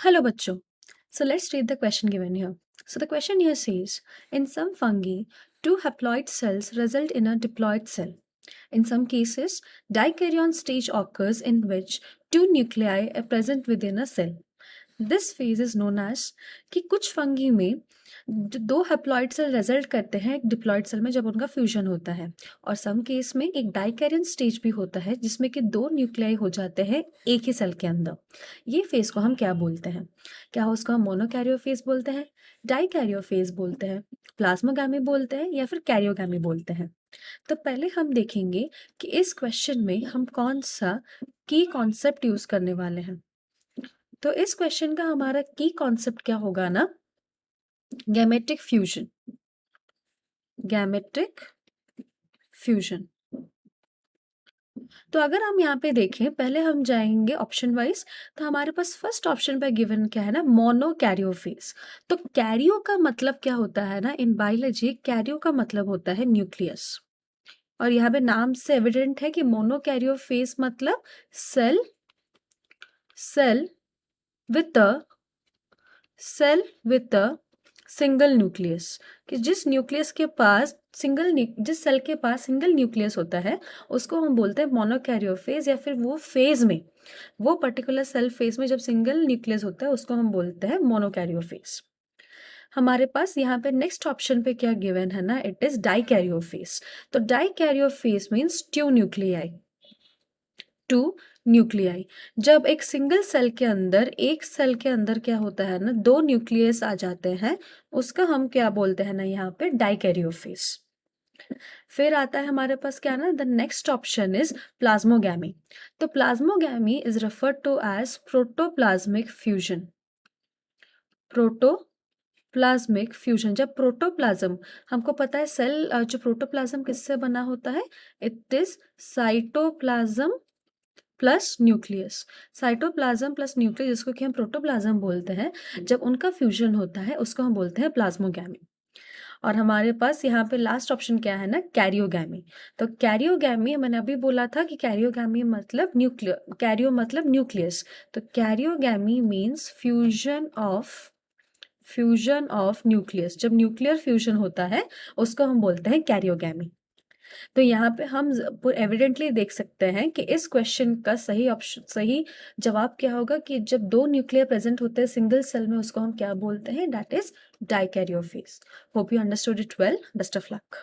Hello, bachcho. So let's read the question given here. So the question here says, in some fungi, two haploid cells result in a diploid cell. In some cases, dikaryon stage occurs in which two nuclei are present within a cell. This phase is known as कि कुछ fungi में दो haploid cell result करते हैं एक diploid cell में जब उनका फ्यूजन होता है, और सम केस में एक डाइकैरियन स्टेज भी होता है जिसमें कि दो न्यूक्लियाई हो जाते हैं एक ही सेल के अंदर। ये फेज को हम क्या बोलते हैं? क्या उसको हम मोनोकैरियोफेज बोलते हैं, डाइकैरियोफेज बोलते हैं, प्लाज्मोगामी बोलते हैं, या फिर कैरियोगामी बोलते हैं? तो पहले हम देखेंगे कि इस क्वेश्चन में हम कौन सा की कॉन्सेप्ट यूज करने वाले हैं। तो इस क्वेश्चन का हमारा की कॉन्सेप्ट क्या होगा ना, गैमेटिक फ्यूजन। Gametic fusion. तो अगर हम यहाँ पे देखें, पहले हम जाएंगे ऑप्शन वाइज। तो हमारे पास फर्स्ट ऑप्शन पे गिवन क्या है ना, मोनोकैरियोफेज। तो कैरियो का मतलब क्या होता है ना, इन बायोलॉजी कैरियो का मतलब होता है न्यूक्लियस। और यहाँ पे नाम से एविडेंट है कि मोनोकैरियोफेज मतलब cell with a cell with a single nucleus, कि जिस न्यूक्लियस के पास जिस सेल के पास सिंगल न्यूक्लियस होता है उसको हम बोलते हैं मोनोकैरियोफेज, या फिर वो फेज में, वो पर्टिकुलर सेल फेज में जब सिंगल न्यूक्लियस होता है उसको हम बोलते हैं मोनोकैरियोफेज। हमारे पास यहाँ पे नेक्स्ट ऑप्शन पे क्या गिवन है ना, इट इज डाइकैरियोफेज। तो dikaryophase means two nuclei. Two nuclei, जब एक सिंगल सेल के अंदर, एक सेल के अंदर क्या होता है ना, दो न्यूक्लियस आ जाते हैं, उसका हम क्या बोलते हैं ना यहाँ पे, डाइकैरियोफेज। फिर आता है हमारे पास क्या ना, the next option is plasmogamy. तो plasmogamy is referred to as protoplasmic fusion. Protoplasmic fusion, जब प्रोटोप्लाज्म, हमको पता है सेल जो प्रोटोप्लाज्म किससे बना होता है, it is cytoplasm plus nucleus. Cytoplasm plus nucleus, जिसको कि हम प्रोटोप्लाज्म बोलते हैं, जब उनका फ्यूजन होता है उसको हम बोलते हैं प्लाज्मोगैमी। और हमारे पास यहाँ पे लास्ट ऑप्शन क्या है ना, कैरियोगैमी। तो कैरियोगैमी मैंने अभी बोला था कि कैरियोगैमी मतलब न्यूक्लियर, कैरियो मतलब न्यूक्लियस। तो karyogamy means fusion of nucleus, जब न्यूक्लियर फ्यूजन होता है उसको हम बोलते हैं कैरियोगैमी। तो यहाँ पे हम एविडेंटली देख सकते हैं कि इस क्वेश्चन का सही ऑप्शन, सही जवाब क्या होगा, कि जब दो न्यूक्लियर प्रेजेंट होते हैं सिंगल सेल में उसको हम क्या बोलते हैं, that is dikaryophase. Hope you understood it well. Best of luck.